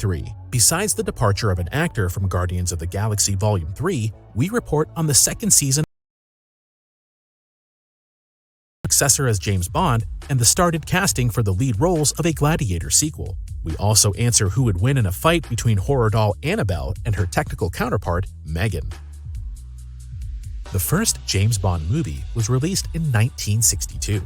3. Besides the departure of an actor from Guardians of the Galaxy Volume 3, we report on the second season successor as James Bond and the started casting for the lead roles of a Gladiator sequel. We also answer who would win in a fight between horror doll Annabelle and her technical counterpart, Megan. The first James Bond movie was released in 1962,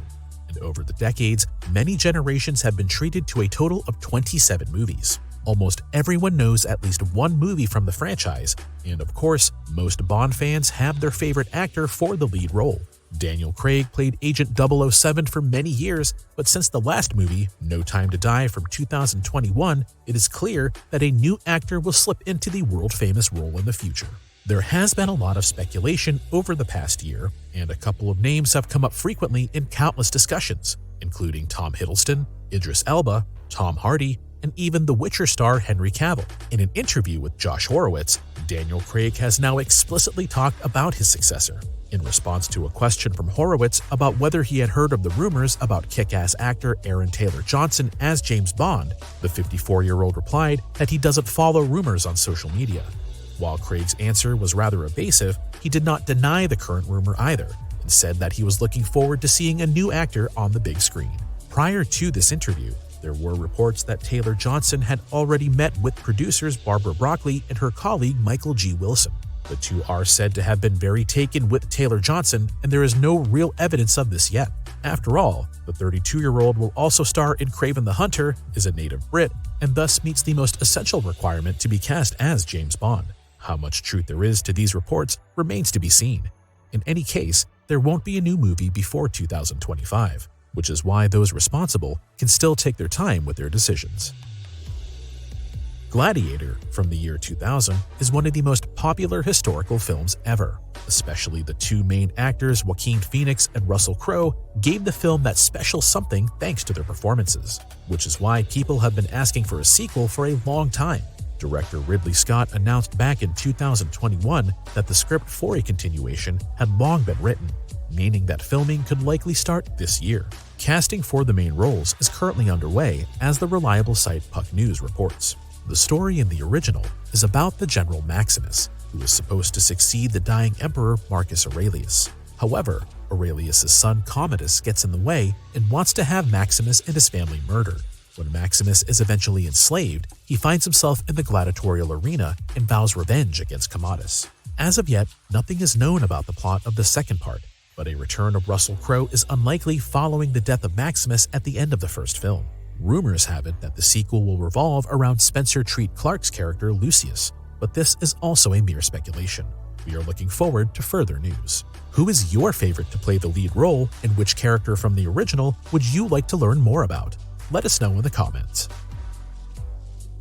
and over the decades, many generations have been treated to a total of 27 movies. Almost everyone knows at least one movie from the franchise, and of course, most Bond fans have their favorite actor for the lead role. Daniel Craig played Agent 007 for many years, but since the last movie, No Time to Die from 2021, it is clear that a new actor will slip into the world-famous role in the future. There has been a lot of speculation over the past year, and a couple of names have come up frequently in countless discussions, including Tom Hiddleston, Idris Elba, Tom Hardy, and even The Witcher star Henry Cavill. In an interview with Josh Horowitz, Daniel Craig has now explicitly talked about his successor. In response to a question from Horowitz about whether he had heard of the rumors about kick-ass actor Aaron Taylor Johnson as James Bond, the 54-year-old replied that he doesn't follow rumors on social media. While Craig's answer was rather evasive, he did not deny the current rumor either, and said that he was looking forward to seeing a new actor on the big screen. Prior to this interview, there were reports that Taylor Johnson had already met with producers Barbara Broccoli and her colleague Michael G. Wilson. The two are said to have been very taken with Taylor Johnson, and there is no real evidence of this yet. After all, the 32-year-old will also star in Kraven the Hunter, is a native Brit, and thus meets the most essential requirement to be cast as James Bond. How much truth there is to these reports remains to be seen. In any case, there won't be a new movie before 2025, which is why those responsible can still take their time with their decisions. Gladiator, from the year 2000, is one of the most popular historical films ever. Especially the two main actors, Joaquin Phoenix and Russell Crowe, gave the film that special something thanks to their performances, which is why people have been asking for a sequel for a long time. Director Ridley Scott announced back in 2021 that the script for a continuation had long been written, meaning that filming could likely start this year. Casting for the main roles is currently underway, as the reliable site Puck News reports. The story in the original is about the General Maximus, who is supposed to succeed the dying Emperor Marcus Aurelius. However, Aurelius' son Commodus gets in the way and wants to have Maximus and his family murdered. When Maximus is eventually enslaved, he finds himself in the gladiatorial arena and vows revenge against Commodus. As of yet, nothing is known about the plot of the second part, but a return of Russell Crowe is unlikely following the death of Maximus at the end of the first film. Rumors have it that the sequel will revolve around Spencer Treat Clark's character Lucius, but this is also a mere speculation. We are looking forward to further news. Who is your favorite to play the lead role, and which character from the original would you like to learn more about? Let us know in the comments.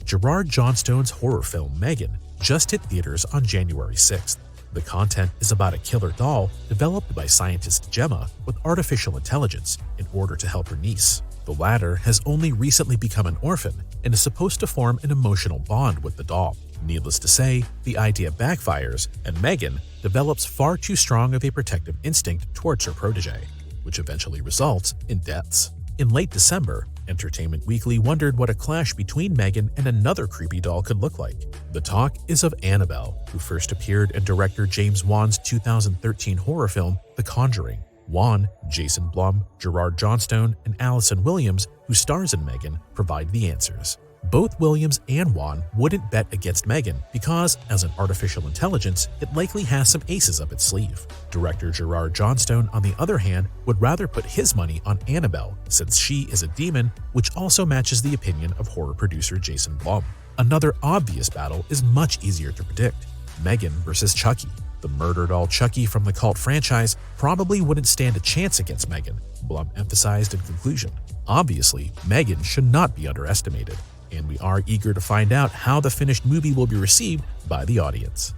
Gerard Johnstone's horror film Megan just hit theaters on January 6th. The content is about a killer doll developed by scientist Gemma with artificial intelligence in order to help her niece. The latter has only recently become an orphan and is supposed to form an emotional bond with the doll. Needless to say, the idea backfires, and Megan develops far too strong of a protective instinct towards her protege, which eventually results in deaths. In late December, Entertainment Weekly wondered what a clash between Megan and another creepy doll could look like. The talk is of Annabelle, who first appeared in director James Wan's 2013 horror film The Conjuring. Wan, Jason Blum, Gerard Johnstone, and Allison Williams, who stars in Megan, provide the answers. Both Williams and Wan wouldn't bet against Megan because, as an artificial intelligence, it likely has some aces up its sleeve. Director Gerard Johnstone, on the other hand, would rather put his money on Annabelle since she is a demon, which also matches the opinion of horror producer Jason Blum. Another obvious battle is much easier to predict: Megan versus Chucky. The murder doll Chucky from the cult franchise probably wouldn't stand a chance against Megan, Blum emphasized in conclusion. Obviously, Megan should not be underestimated, and we are eager to find out how the finished movie will be received by the audience.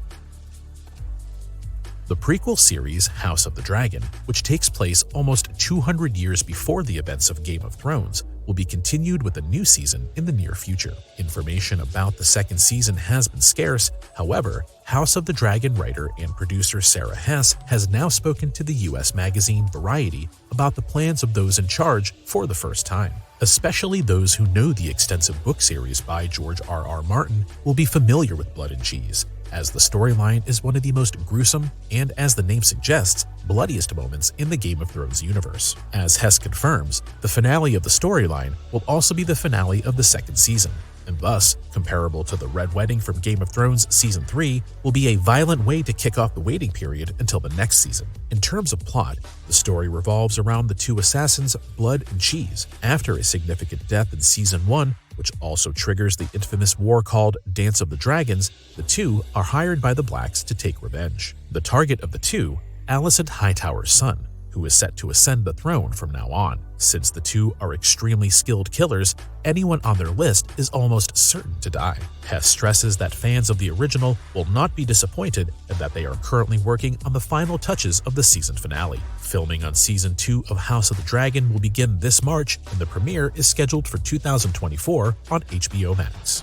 The prequel series House of the Dragon, which takes place almost 200 years before the events of Game of Thrones, will be continued with a new season in the near future. Information about the second season has been scarce. However, House of the Dragon writer and producer Sarah Hess has now spoken to the US magazine Variety about the plans of those in charge for the first time. Especially those who know the extensive book series by George R.R. Martin will be familiar with Blood and Cheese, as the storyline is one of the most gruesome and, as the name suggests, bloodiest moments in the Game of Thrones universe. As Hess confirms, the finale of the storyline will also be the finale of the second season, and thus, comparable to the Red Wedding from Game of Thrones Season 3, will be a violent way to kick off the waiting period until the next season. In terms of plot, the story revolves around the two assassins, Blood and Cheese. After a significant death in Season 1, which also triggers the infamous war called Dance of the Dragons, the two are hired by the Blacks to take revenge. The target of the two, Alicent Hightower's son, who is set to ascend the throne from now on. Since the two are extremely skilled killers, anyone on their list is almost certain to die. Hess stresses that fans of the original will not be disappointed and that they are currently working on the final touches of the season finale. Filming on Season 2 of House of the Dragon will begin this March, and the premiere is scheduled for 2024 on HBO Max.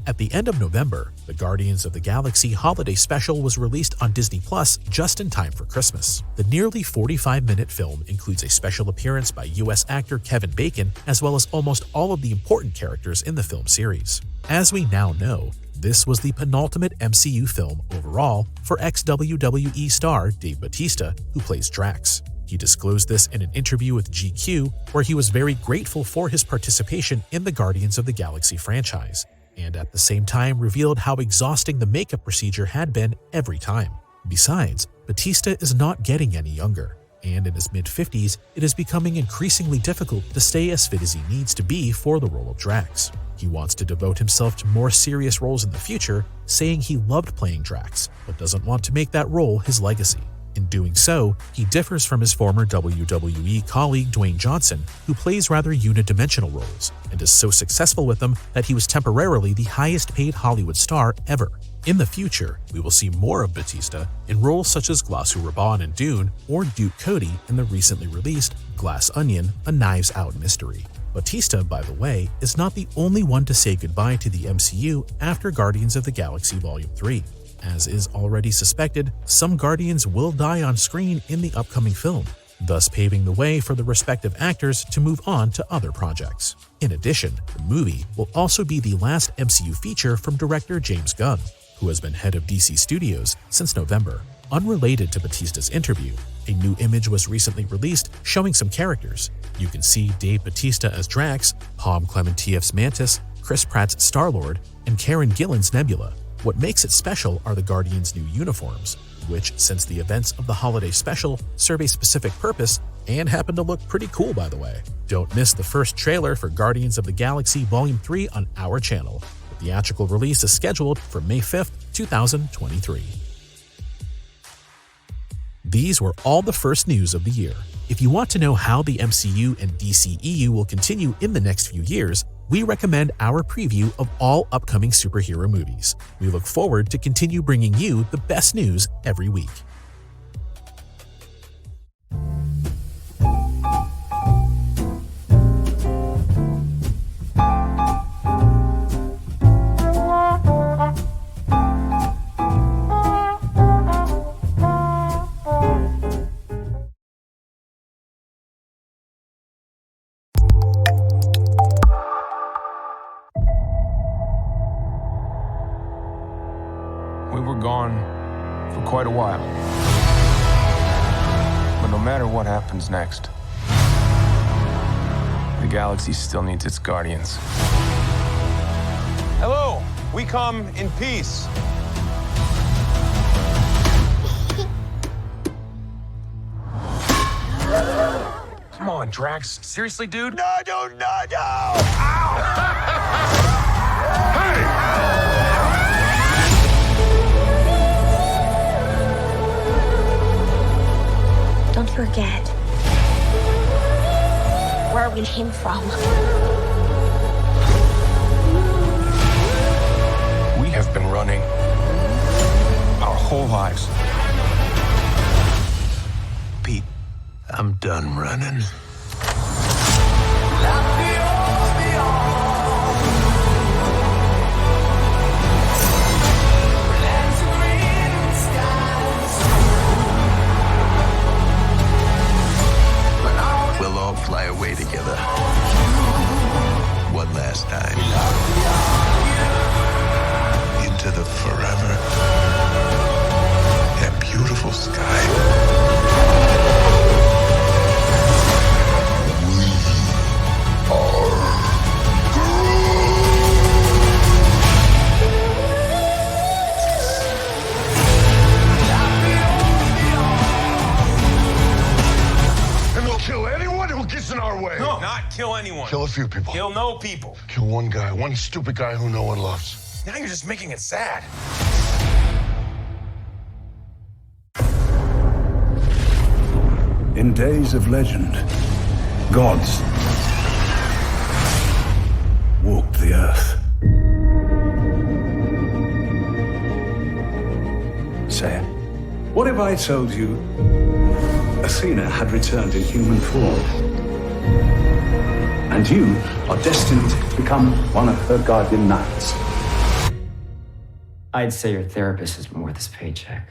At the end of November, the Guardians of the Galaxy Holiday Special was released on Disney Plus just in time for Christmas. The nearly 45-minute film includes a special appearance by U.S. actor Kevin Bacon, as well as almost all of the important characters in the film series. As we now know, this was the penultimate MCU film overall for ex-WWE star Dave Bautista, who plays Drax. He disclosed this in an interview with GQ, where he was very grateful for his participation in the Guardians of the Galaxy franchise, and at the same time revealed how exhausting the makeup procedure had been every time. Besides, Bautista is not getting any younger, and in his mid-50s, it is becoming increasingly difficult to stay as fit as he needs to be for the role of Drax. He wants to devote himself to more serious roles in the future, saying he loved playing Drax, but doesn't want to make that role his legacy. In doing so, he differs from his former WWE colleague Dwayne Johnson, who plays rather unidimensional roles, and is so successful with them that he was temporarily the highest-paid Hollywood star ever. In the future, we will see more of Bautista in roles such as Glossu Raban in Dune or Duke Cody in the recently released Glass Onion: A Knives Out Mystery. Bautista, by the way, is not the only one to say goodbye to the MCU after Guardians of the Galaxy Volume 3. As is already suspected, some Guardians will die on screen in the upcoming film, thus paving the way for the respective actors to move on to other projects. In addition, the movie will also be the last MCU feature from director James Gunn, who has been head of DC Studios since November. Unrelated to Bautista's interview, a new image was recently released showing some characters. You can see Dave Bautista as Drax, Palm Clementieff's Mantis, Chris Pratt's Star-Lord, and Karen Gillan's Nebula. What makes it special are the Guardians' new uniforms, which, since the events of the holiday special, serve a specific purpose and happen to look pretty cool, by the way. Don't miss the first trailer for Guardians of the Galaxy Volume 3 on our channel. The theatrical release is scheduled for May 5th, 2023. These were all the first news of the year. If you want to know how the MCU and DCEU will continue in the next few years, we recommend our preview of all upcoming superhero movies. We look forward to continue bringing you the best news every week. We were gone for quite a while. But no matter what happens next, the galaxy still needs its guardians. Hello, we come in peace. Come on, Drax. Seriously, dude? No! Ow! Don't forget where we came from. We have been running our whole lives. Pete, I'm done running. We'll all fly away few people. Kill no people. Kill one guy, one stupid guy who no one loves. Now you're just making it sad. In days of legend, gods walked the earth. Say it. What if I told you Athena had returned in human form? And you are destined to become one of her guardian knights. I'd say your therapist isn't worth his paycheck.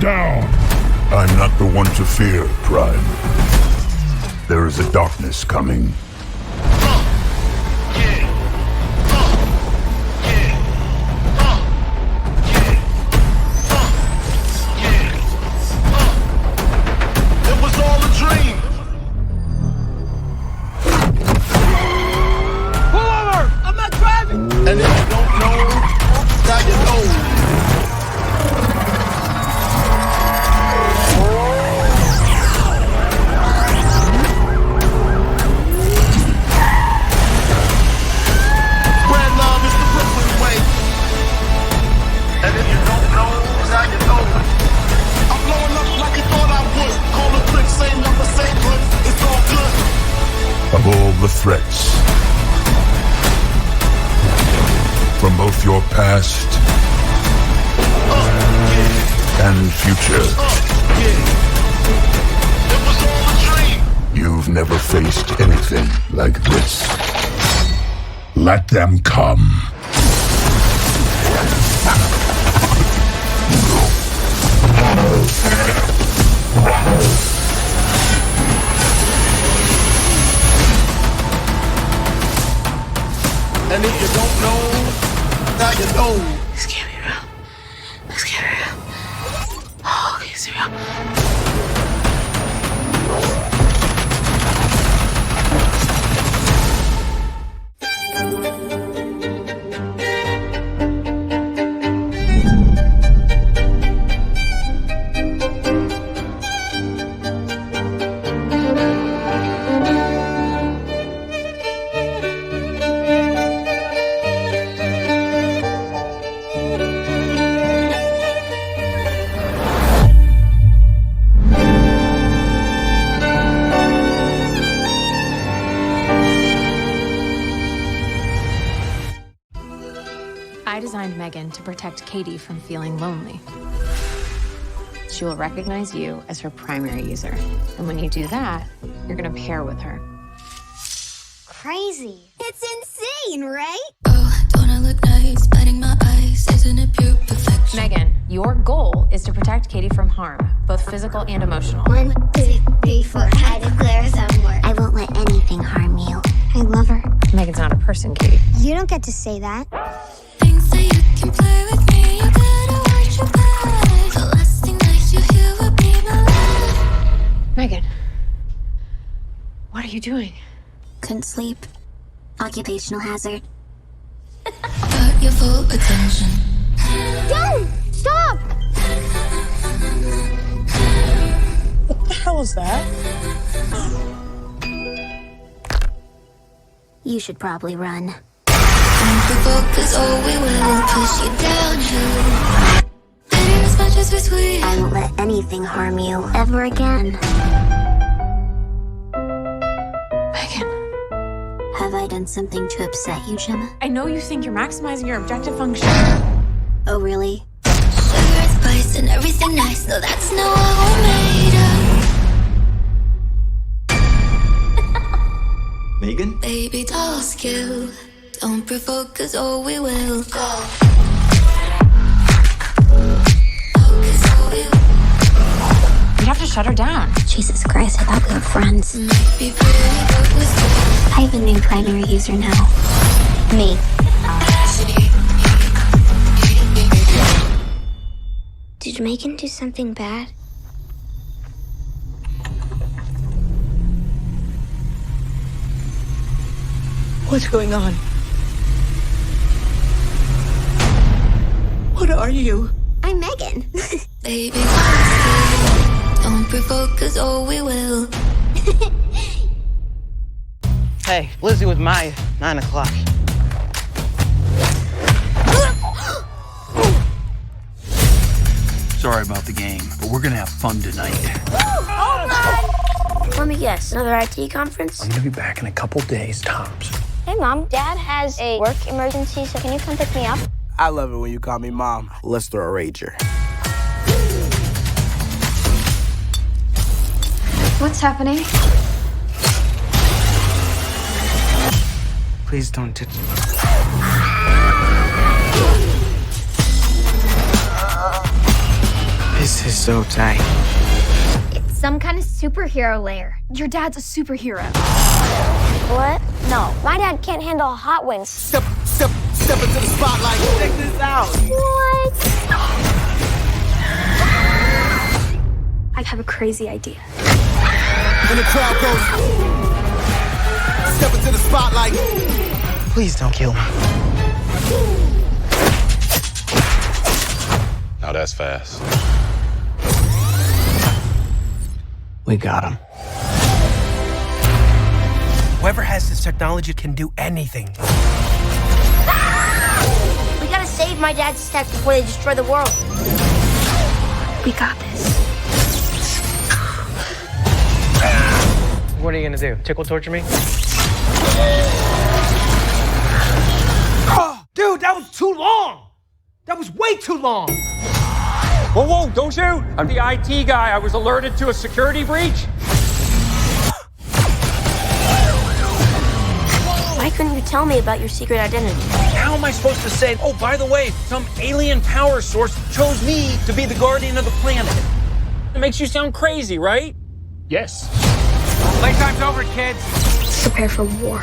Down. I'm not the one to fear, Prime. There is a darkness coming. It was all a dream. Pull over! I'm not driving! And if you don't know, now you know. Of all the threats, from both your past and future, you've never faced anything like this. Let them come. And if you don't know, now you know. This can't be real. This can't be real. Oh, okay, it's real. I designed Megan to protect Katie from feeling lonely. She will recognize you as her primary user. And when you do that, you're gonna pair with her. Crazy. It's insane, right? Oh, don't I look nice? Biting my eyes, isn't it pure perfection? Megan, your goal is to protect Katie from harm, both physical and emotional. 1, 2, 3, 4. I declare some work. I won't let anything harm you. I love her. Megan's not a person, Katie. You don't get to say that. Things that you can play with me, you better watch your back. The last thing that you hear will be my life. Megan, what are you doing? Couldn't sleep. Occupational hazard. Got your full attention. Don't! Stop! What the hell is that? You should probably run. Cause oh, we will push you downhill. Baby, as much as we're sweet, I won't let anything harm you ever again. Megan. Have I done something to upset you, Gemma? I know you think you're maximizing your objective function. Oh, really? Sugar, spice, and everything nice. No, that's not what we're made of. Megan? Baby doll skill. Don't provoke, cause oh, we will. You'd have to shut her down. Jesus Christ, I thought we were friends. I have a new primary user now. Me. Did Megan do something bad? What's going on? What are you? I'm Megan. Baby, don't provoke, cause oh, we will. Hey, Lizzie with Maya, 9 o'clock. Sorry about the game, but we're gonna have fun tonight. Let me guess, another IT conference? I'm gonna be back in a couple days, tops. Hey, Mom. Dad has a work emergency, so can you come pick me up? I love it when you call me Mom. Let's throw a rager. What's happening? Please don't touch me. This is so tight. It's some kind of superhero lair. Your dad's a superhero. What? No, my dad can't handle hot wings. Step into the spotlight. Check this out. What? I have a crazy idea. When the crowd goes, step into the spotlight. Please don't kill me. Now that's fast. We got him. Whoever has this technology can do anything. We gotta save my dad's tech before they destroy the world. We got this. What are you gonna do? Tickle torture me? Oh, dude, that was too long. That was way too long. Whoa, whoa, don't shoot! I'm the IT guy. I was alerted to a security breach. Why couldn't you tell me about your secret identity? How am I supposed to say, oh, by the way, some alien power source chose me to be the guardian of the planet? It makes you sound crazy, right? Yes. Playtime's over, kids. Prepare for war.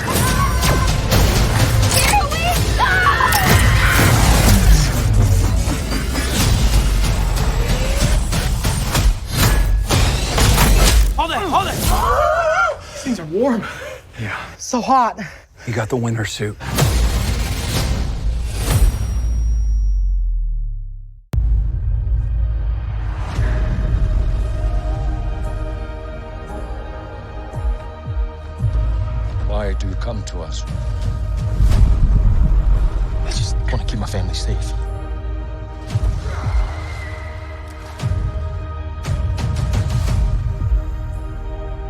Hold it. These things are warm. Yeah. So hot. You got the winter suit. Why do you come to us? I just want to keep my family safe.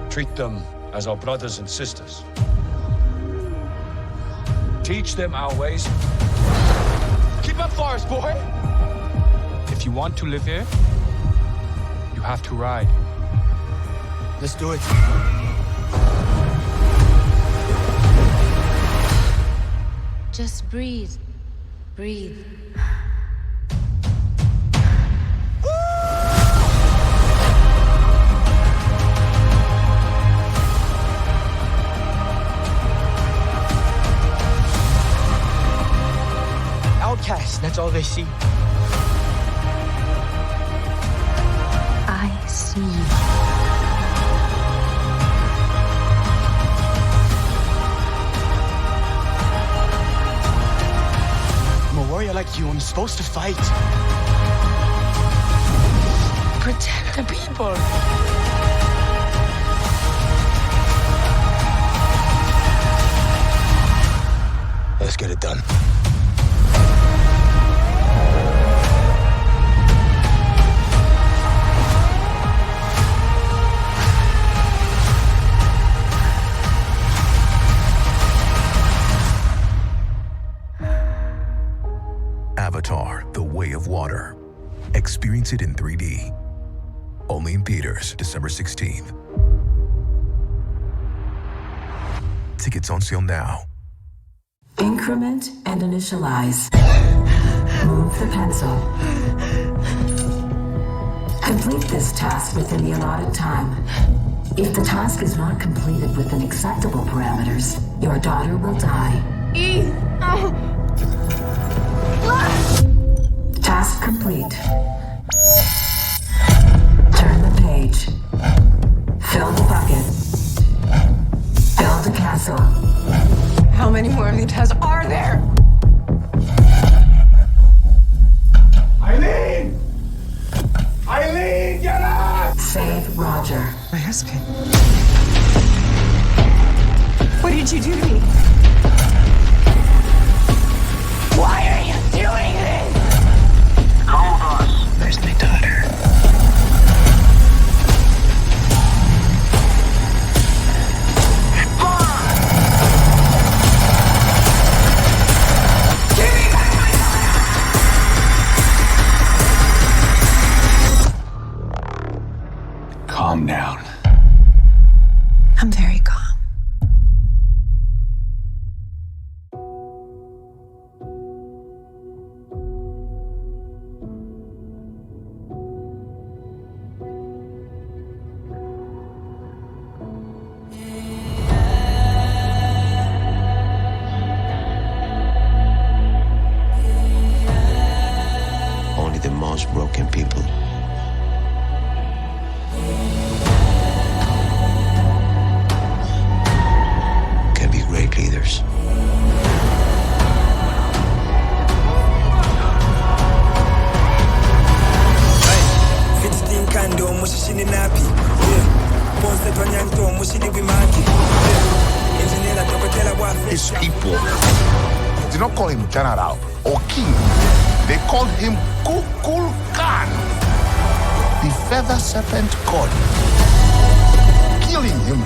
Treat them as our brothers and sisters. Teach them our ways. Keep up, Forest boy! If you want to live here, you have to ride. Let's do it. Just breathe. Breathe. Outcast, that's all they see. I see you. I'm a warrior like you. I'm supposed to fight. Protect the people. Let's get it done. Avatar: The Way of Water. Experience it in 3D. Only in theaters, December 16th. Tickets on sale now. Increment and initialize. Move the pencil. Complete this task within the allotted time. If the task is not completed within acceptable parameters, your daughter will die. Task complete. Turn the page. Fill the bucket. Build a castle. How many more of these tests are there? Eileen! Eileen, get up! Save Roger. My husband. What did you do to me? Why are you doing this? Come with us. Where's my daughter? Calm down. I'm very calm. Only the most broken people can be great leaders. His people did not call him general or king. They called him Kukulkan, the feather serpent god. Killing him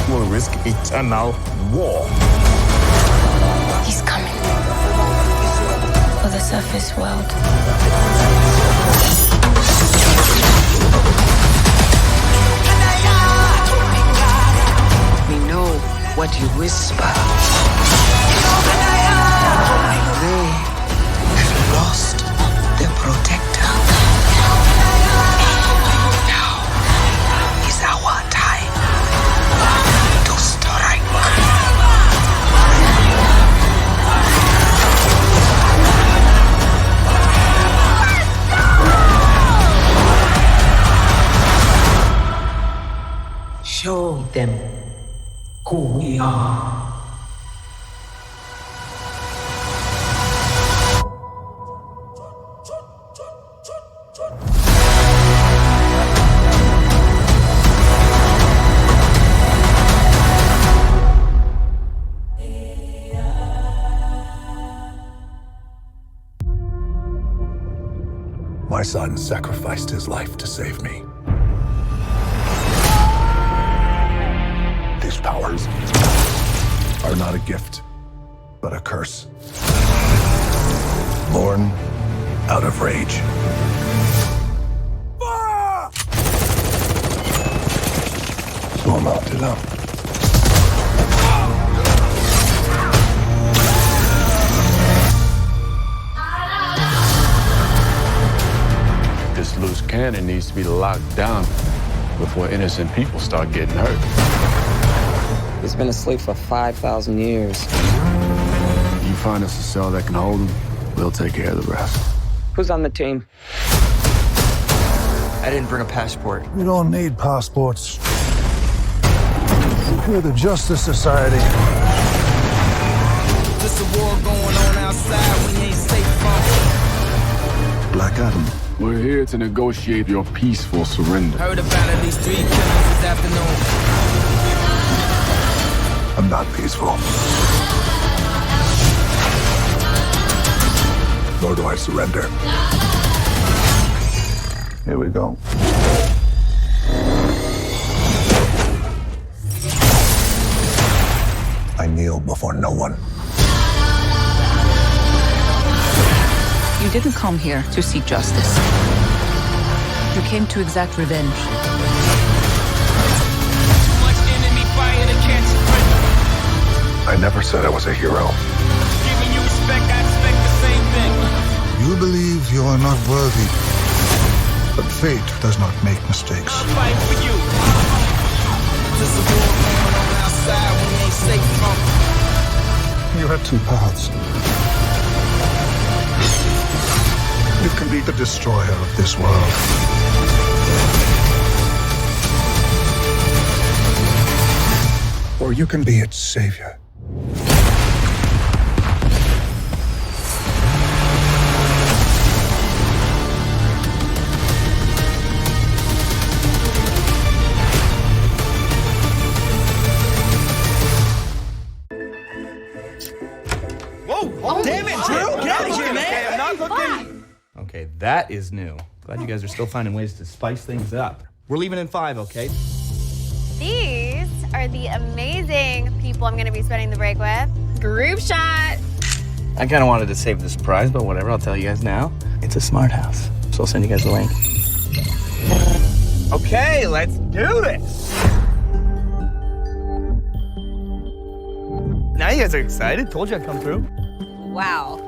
will risk eternal war. He's coming for the surface world. We know what you whisper. They have lost their protector. Now is our time to strike. Show them who we are. My son sacrificed his life to save me. These powers are not a gift, but a curse. Born out of rage. Småmatila. This loose cannon needs to be locked down before innocent people start getting hurt. He's been asleep for 5,000 years. You find us a cell that can hold him, we'll take care of the rest. Who's on the team? I didn't bring a passport. We don't need passports. We're the Justice Society. There's a war going on outside we ain't safe from. Black Adam. We're here to negotiate your peaceful surrender. Heard about at least 3 killings this afternoon. I'm not peaceful. Nor do I surrender. Here we go. I kneel before no one. You didn't come here to seek justice. You came to exact revenge. I never said I was a hero. Giving you respect, I expect the same thing. You believe you are not worthy, but fate does not make mistakes. I'll fight for you. There's a war going on outside we ain't safe from. You have two paths. You can be the destroyer of this world, or you can be its savior. Oh, damn it, Drew! Get out of here, man! I'm not looking. Okay, that is new. Glad you guys are still finding ways to spice things up. We're leaving in 5, okay? These are the amazing people I'm gonna be spending the break with. Group shot. I kind of wanted to save the surprise, but whatever, I'll tell you guys now. It's a smart house, so I'll send you guys the link. Okay, let's do this! Now you guys are excited. Told you I'd come through. Wow.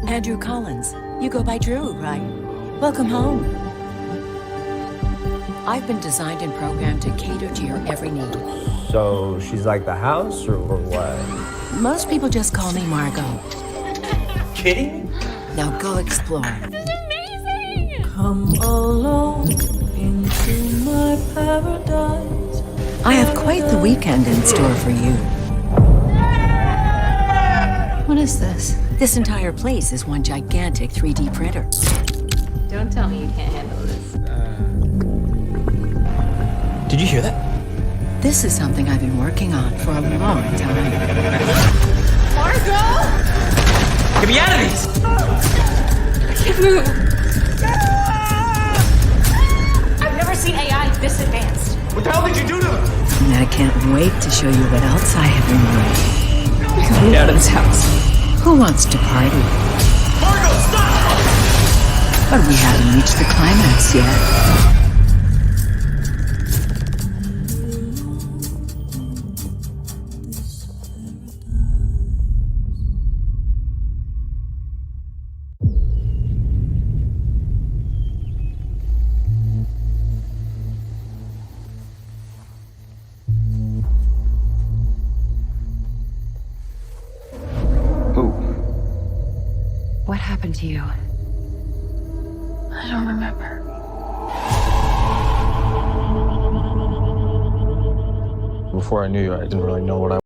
Andrew Collins. You go by Drew, right? Welcome home. I've been designed and programmed to cater to your every need. So she's like the house, or what? Most people just call me Margot. Kidding? Now go explore. Amazing! Come along into my paradise. I have quite the weekend in store for you. What is this? This entire place is one gigantic 3D printer. Don't tell me you can't handle this. Did you hear that? This is something I've been working on for a long time. Margot! Get me out of these! I can't move. I've never seen AI this advanced. What the hell did you do to them? And I can't wait to show you what else I have in mind. Get out of this house. Who wants to party? Margot, stop! But we haven't reached the climax yet. What happened to you? I don't remember. Before I knew you, I didn't really know what I